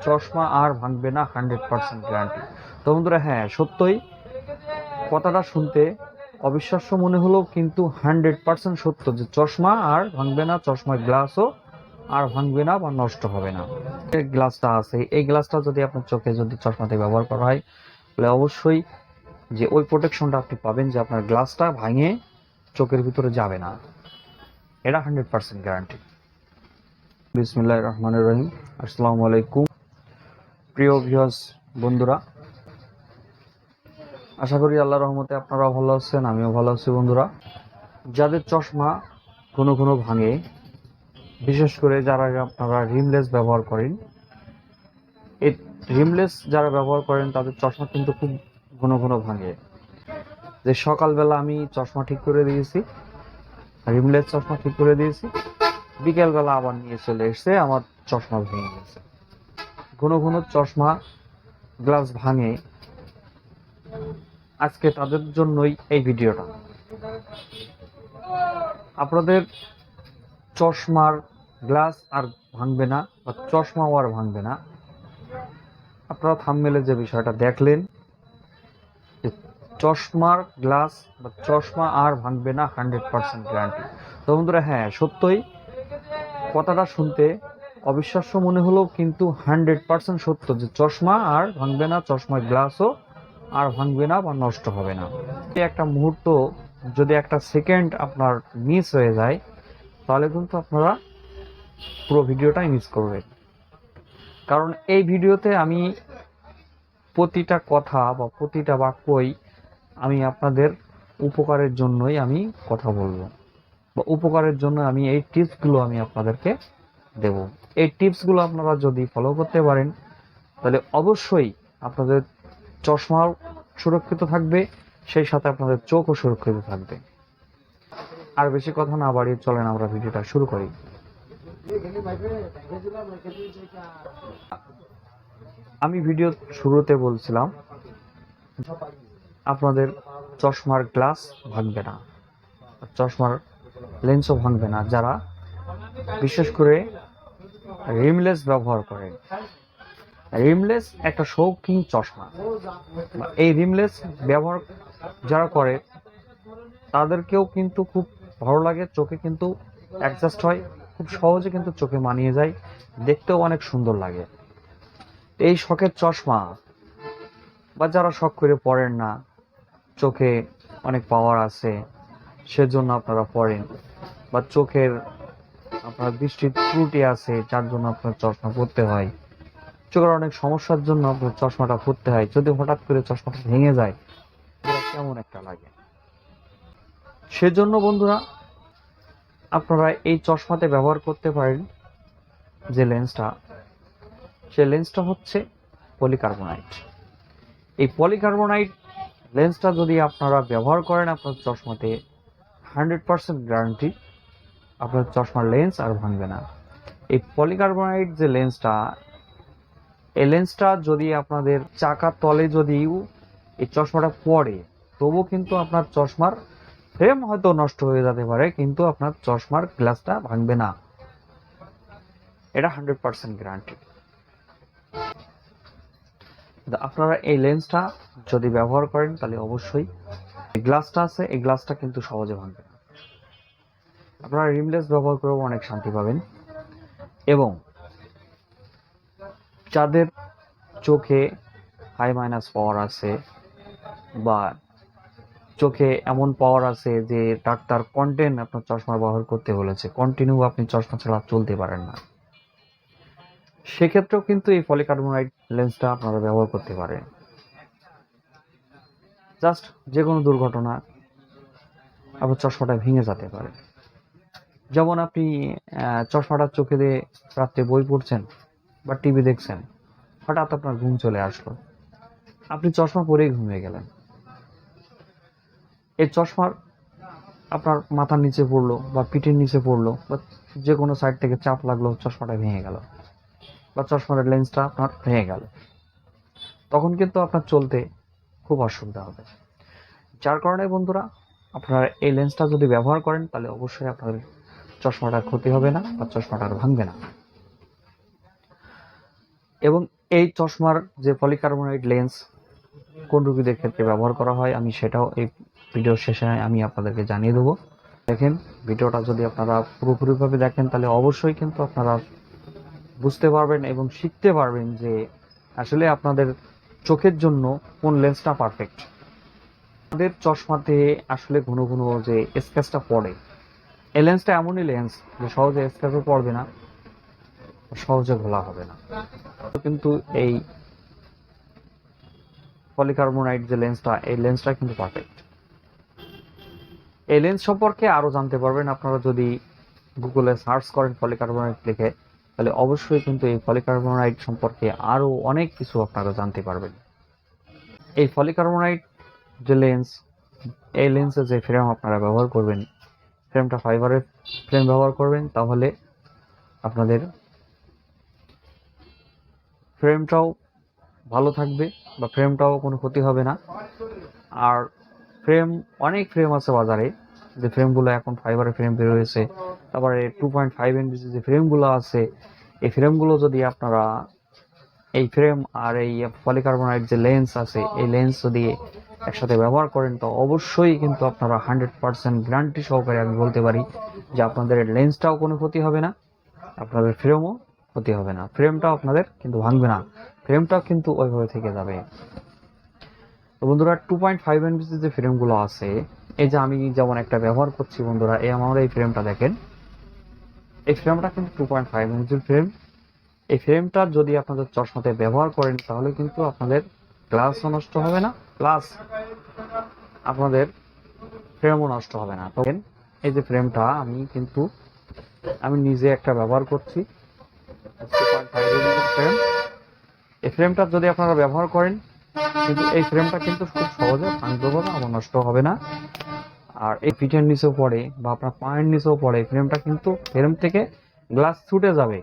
চশমা আর ভাঙবে না, 100% গ্যারান্টি। তো বন্ধুরা, হ্যাঁ সত্যই কথাটা শুনতে অবিশ্বাস্য মনে হলেও কিন্তু 100% সত্য যে চশমা আর ভাঙবে না, চশমার গ্লাসও আর ভাঙবে না বা নষ্ট হবে না। এই গ্লাসটা আছে, এই গ্লাসটা যদি আপনার চোখে যদি চশমাতে ব্যবহার করা হয় তাহলে অবশ্যই যে ওই প্রোটেকশনটা আপনি পাবেন যে আপনার গ্লাসটা ভাঙে চোখের ভিতরে যাবে না। এটা 100% গ্যারান্টি। বিসমিল্লাহির রহমানির রহিম। আসসালামু আলাইকুম প্রিয় ভিউয়ার্স বন্ধুরা, আশা করি আল্লাহর রহমতে আপনারাও ভালো আছেন, আমিও ভালো আছি। বন্ধুরা, যাদের চশমা ঘন ঘন ভাঙে, বিশেষ করে যারা আপনারা রিমলেস ব্যবহার করেন, এই রিমলেস যারা ব্যবহার করেন তাদের চশমা কিন্তু খুব ঘন ঘন ভাঙে। যে সকালবেলা আমি চশমা ঠিক করে দিয়েছি, রিমলেস চশমা ঠিক করে দিয়েছি, বিকেলবেলা আবার নিয়ে চলে এসছে, আমার চশমা ভেঙে গেছে। ঘন ঘন চশমা গ্লাস ভাঙে, আজকে তাদের জন্যই এই ভিডিওটা। আপনাদের চশমার গ্লাস আর ভাঙবে না বা চশমাও আর ভাঙবে না। আপনারা থাম্বনেলে যে বিষয়টা দেখলেন, যে চশমার গ্লাস বা চশমা আর ভাঙবে না, 100% গ্যারান্টি। তো বন্ধুরা, হ্যাঁ সত্যই কথাটা শুনতে অবিশ্বাস্য মনে হলেও কিন্তু 100% সত্য যে চশমা আর ভাঙবে না, চশমার গ্লাসও আর ভাঙবে না বা নষ্ট হবে না। একটা মুহূর্ত যদি একটা সেকেন্ড আপনার মিস হয়ে যায় তাহলে কিন্তু আপনারা পুরো ভিডিওটাই মিস করবেন। কারণ এই ভিডিওতে আমি প্রতিটা কথা বা প্রতিটা বাক্যই আমি আপনাদের উপকারের জন্যই আমি কথা বলবো, বা উপকারের জন্য আমি এই টিপসগুলো আমি আপনাদেরকে দেব। এই টিপসগুলো আপনারা যদি ফলো করতে পারেন তাহলে অবশ্যই আপনাদের চশমাও সুরক্ষিত থাকবে, সেই সাথে আপনাদের চোখও সুরক্ষিত থাকবে। আর বেশি কথা না বাড়িয়ে চলেন আমরা ভিডিওটা শুরু করি। আমি ভিডিও শুরুতে বলছিলাম আপনাদের চশমার গ্লাস ভাঙবে না, চশমার লেন্সও ভাঙবে না যারা বিশেষ করে রিমলেস ব্যবহার করেন। রিমলেস একটা শৌখিন চশমা, এই রিমলেস ব্যবহার যারা করে তাদেরকেও কিন্তু খুব ভালো লাগে, চোখে কিন্তু অ্যাডজাস্ট হয় খুব সহজে, কিন্তু চোখে মানিয়ে যায়, দেখতেও অনেক সুন্দর লাগে। এই শখের চশমা বা যারা শখ করে পড়েন না, চোখে অনেক পাওয়ার আছে সেজন্য আপনারা পড়েন, বা চোখের আপনার দৃষ্টির ত্রুটি আছে যার জন্য আপনার চশমা পরতে হয়, চোখের অনেক সমস্যার জন্য আপনার চশমাটা পরতে হয়, যদি হঠাৎ করে চশমাটা ভেঙে যায় কেমন একটা লাগে। সেজন্য বন্ধুরা, আপনারা এই চশমাতে ব্যবহার করতে পারেন যে লেন্সটা, সে লেন্সটা হচ্ছে পলিকার্বনাইট। এই পলিকার্বনাইট লেন্সটা যদি আপনারা ব্যবহার করেন আপনার চশমাতে, 100% গ্যারান্টি আপনার চশমার লেন্স আর ভাঙবে না। এই পলিকার্বনাইট যে লেন্সটা, এই লেন্সটা যদি আপনাদের চাকার তলে যদিও এই চশমাটা পড়ে, তবুও কিন্তু আপনার চশমার ফ্রেম হয়তো নষ্ট হয়ে যেতে পারে, কিন্তু আপনার চশমার গ্লাসটা ভাঙবে না। এটা 100% গ্যারান্টি। আপনারা এই লেন্সটা যদি ব্যবহার করেন তাহলে অবশ্যই এই গ্লাসটা আছে, এই গ্লাসটা কিন্তু সহজে ভাঙবে না। আপনারা রিমলেস ব্যবহার করেও অনেক শান্তি পাবেন। এবং যাদের চোখে হাই মাইনাস পাওয়ার আছে, বা চোখে এমন পাওয়ার আছে যে ডাক্তার কন্টিনিউ আপনার চশমা ব্যবহার করতে বলেছে, কন্টিনিউ আপনি চশমা ছাড়া চলতে পারেন না, সেক্ষেত্রেও কিন্তু এই পলিকার্বনাইট লেন্সটা আপনারা ব্যবহার করতে পারেন। জাস্ট যে কোনো দুর্ঘটনা আপনার চশমাটা ভেঙে যেতে পারে। যেমন আপনি চশমাটা চোখে দিয়ে রাত্রে বই পড়ছেন বা টিভি দেখছেন, হঠাৎ আপনার ঘুম চলে আসলো, আপনি চশমা পরেই ঘুমিয়ে গেলেন, এই চশমার আপনার মাথার নিচে পড়লো বা পিঠের নিচে পড়লো বা যে কোনো সাইড থেকে চাপ লাগলো, চশমাটা ভেঙে গেল বা চশমার লেন্সটা আপনার ভেঙে গেল, তখন কিন্তু আপনার চলতে খুব অসুবিধা হবে। যার কারণে বন্ধুরা, আপনারা এই লেন্সটা যদি ব্যবহার করেন তাহলে অবশ্যই আপনাদের চশমাটার ক্ষতি হবে না বা চশমাটা আর ভাঙবে না। এবং এই চশমার যে পলিকার্বনেট লেন্স কোন রোগীদের ক্ষেত্রে ব্যবহার করা হয় আমি সেটাও এই ভিডিওর শেষে আমি আপনাদেরকে জানিয়ে দেবো। দেখেন, ভিডিওটা যদি আপনারা পুরোপুরিভাবে দেখেন তাহলে অবশ্যই কিন্তু আপনারা বুঝতে পারবেন এবং শিখতে পারবেন যে আসলে আপনাদের চোখের জন্য কোন লেন্সটা পারফেক্ট। আমাদের চশমাতে আসলে ঘন ঘন যে স্ক্র্যাচটা পড়ে, এই লেন্সটা এমনই লেন্স যে সহজে স্ক্র্যাচও পড়বে না, সহজে ঘোলা হবে না। কিন্তু এই পলিকার্বনেট যে লেন্সটা, এই লেন্সটা কিন্তু পারফেক্ট। এই লেন্স সম্পর্কে আরো জানতে পারবেন আপনারা যদি গুগলে সার্চ করেন পলিকার্বনেট লিখে, তাহলে অবশ্যই কিন্তু এই পলিকার্বনেট সম্পর্কে আরো অনেক কিছু আপনারা জানতে পারবেন। এই পলিকার্বনেট যে লেন্স, এই লেন্সে যে ফ্রেম আপনারা ব্যবহার করবেন, ফ্রেমটা ফাইবারের ফ্রেম ব্যবহার করবেন, তাহলে আপনাদের ফ্রেমটাও ভালো থাকবে বা ফ্রেমটাও কোনো ক্ষতি হবে না। আর অনেক ফ্রেম আছে বাজারে, যে ফ্রেমগুলো এখন ফাইবারের ফ্রেম বের হয়েছে, তারপরে 2.5 MB যে ফ্রেমগুলো আছে, এই ফ্রেমগুলো যদি আপনারা এই ফ্রেম আর এই পলিকার্বনেট যে লেন্স আছে, এই লেন্স যদি একসাথে ব্যবহার করেন তো অবশ্যই কিন্তু আপনারা 100% গ্যারান্টি সহকারে আমি বলতে পারি যে আপনাদের লেন্সটাও কোনো ক্ষতি হবে না, আপনাদের ফ্রেমও ক্ষতি হবে না, ফ্রেমটাও আপনাদের কিন্তু ভাঙবে না, ফ্রেমটাও কিন্তু ওইভাবে থেকে যাবে। তো বন্ধুরা, 2.5 MB যে ফ্রেমগুলো আছে, এই যে আমি যেমন একটা ব্যবহার করছি বন্ধুরা, আমার এই ফ্রেমটা দেখেন, এই ফ্রেমটা কিন্তু 2.5 MB ফ্রেম। এই ফ্রেমটা যদি আপনাদের চশমাতে ব্যবহার করেন তাহলে কিন্তু আপনাদের গ্লাসও নষ্ট হবে না, প্লাস আপনাদের ফ্রেমও নষ্ট হবে না। তখন এই যে ফ্রেমটা আমি নিজে একটা ব্যবহার করছি, 2.5 MB ফ্রেম। এই ফ্রেমটা যদি আপনারা ব্যবহার করেন, কিন্তু এই ফ্রেমটা কিন্তু খুব সহজে ভাঙতে হবে না, নষ্ট হবে না। আর এই পিঠের নিচেও পড়ে বা আপনার পায়ের নিচেও পড়ে, ফ্রেমটা কিন্তু ফ্রেম থেকে গ্লাস ছুটে যাবে,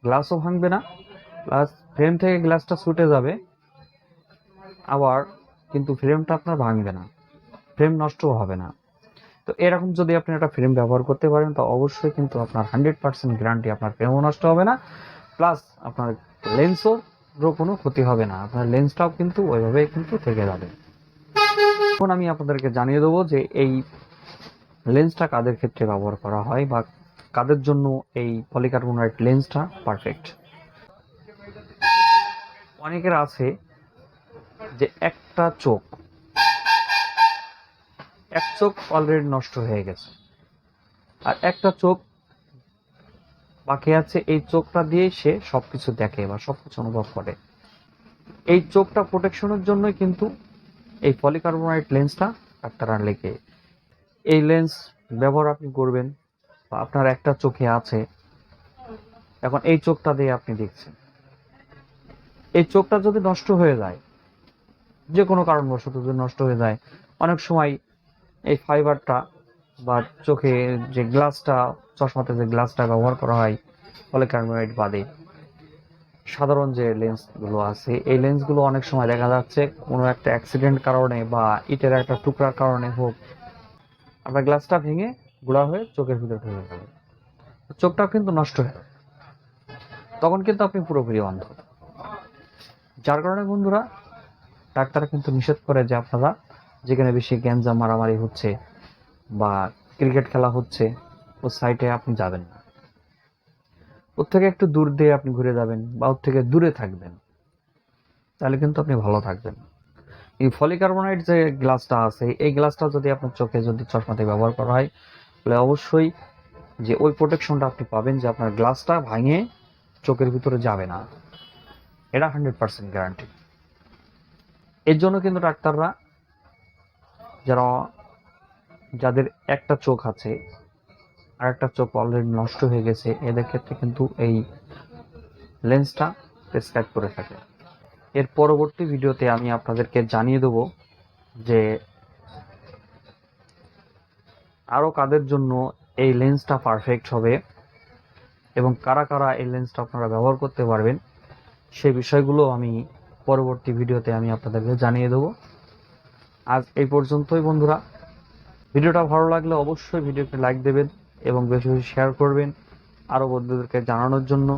গ্লাসও ভাঙবে না, প্লাস ফ্রেম থেকে গ্লাসটা ছুটে যাবে, আবার কিন্তু ফ্রেমটা আপনার ভাঙবে না, ফ্রেম নষ্টও হবে না। তো এরকম যদি আপনি একটা ফ্রেম ব্যবহার করতে পারেন তো অবশ্যই কিন্তু আপনার 100% গ্যারান্টি, আপনার ফ্রেমও নষ্ট হবে না, প্লাস আপনার লেন্সও কোনো ক্ষতি হবে না, আপনার লেন্সটাও কিন্তু ওইভাবেই কিন্তু থেকে যাবে। এখন আমি আপনাদেরকে জানিয়ে দেবো যে এই লেন্সটা কাদের ক্ষেত্রে ব্যবহার করা হয় বা কাদের জন্য এই পলিকার্বনেট লেন্সটা পারফেক্ট। অনেকের আছে যে এক চোখ অলরেডি নষ্ট হয়ে গেছে, আর একটা চোখ বাকি আছে, এই চোখটা দিয়ে সে সবকিছু দেখে বা সবকিছু অনুভব করে। এই চোখটা প্রোটেকশনের জন্যই কিন্তু এই পলিকার্বনেট লেন্সটা ডাক্তাররা লেখে। এই লেন্স ব্যবহার আপনি করবেন, বা আপনার একটা চোখে আছে, এখন এই চোখটা দিয়ে আপনি দেখছেন, এই চোখটা যদি নষ্ট হয়ে যায়, যে কোনো কারণবশত যদি নষ্ট হয়ে যায়, অনেক সময় এই ফাইবারটা বা চোখে যে গ্লাসটা, চশমাতে যে গ্লাসটা ব্যবহার করা হয় পলিকার্বনেট বাদে, সাধারণ যে লেন্সগুলো আছে, এই লেন্সগুলো অনেক সময় দেখা যাচ্ছে কোনো একটা অ্যাক্সিডেন্ট কারণে বা ইটের একটা টুকরার কারণে হোক, আপনার গ্লাসটা ভেঙে গুঁড়া হয়ে চোখের ভিতরে ঢুকে গেল, চোখটাও কিন্তু নষ্ট হয়ে গেল, তখন কিন্তু আপনি পুরোপুরি অন্ধ। যার কারণে বন্ধুরা, ডাক্তার কিন্তু নিষেধ করে যে আপনারা যেখানে বেশি গ্যাঞ্জাম মারামারি হচ্ছে বা ক্রিকেট খেলা হচ্ছে, ওর সাইডে আপনি যাবেন না, ওর থেকে একটু দূর দিয়ে আপনি ঘুরে যাবেন বা ওর থেকে দূরে থাকবেন, তাহলে কিন্তু আপনি ভালো থাকবেন। এই পলিকার্বনেট যে গ্লাসটা আছে, এই গ্লাসটা যদি আপনার চোখে যদি চশমাতে ব্যবহার করা হয়, তাহলে অবশ্যই যে ওই প্রোটেকশনটা আপনি পাবেন যে আপনার গ্লাসটা ভাঙে চোখের ভিতরে যাবে না, এটা 100% গ্যারান্টি। এর জন্য কিন্তু ডাক্তাররা যাদের একটা চোখ আছে আর একটা চোখ অলরেডি নষ্ট হয়ে গেছে, এদের ক্ষেত্রে কিন্তু এই লেন্সটা প্রেসক্রাইব করে থাকে। এর পরবর্তী ভিডিওতে আমি আপনাদেরকে জানিয়ে দেবো যে আরও কাদের জন্য এই লেন্সটা পারফেক্ট হবে এবং কারা কারা এই লেন্সটা আপনারা ব্যবহার করতে পারবেন, সেই বিষয়গুলো আমি পরবর্তী ভিডিওতে আমি আপনাদেরকে জানিয়ে দেবো। আজ এই পর্যন্তই বন্ধুরা। ভিডিওটা ভালো লাগলে অবশ্যই ভিডিওকে লাইক দেবেন এবং বেশি বেশি শেয়ার করবেন আরও বন্ধুদেরকে জানানোর জন্য।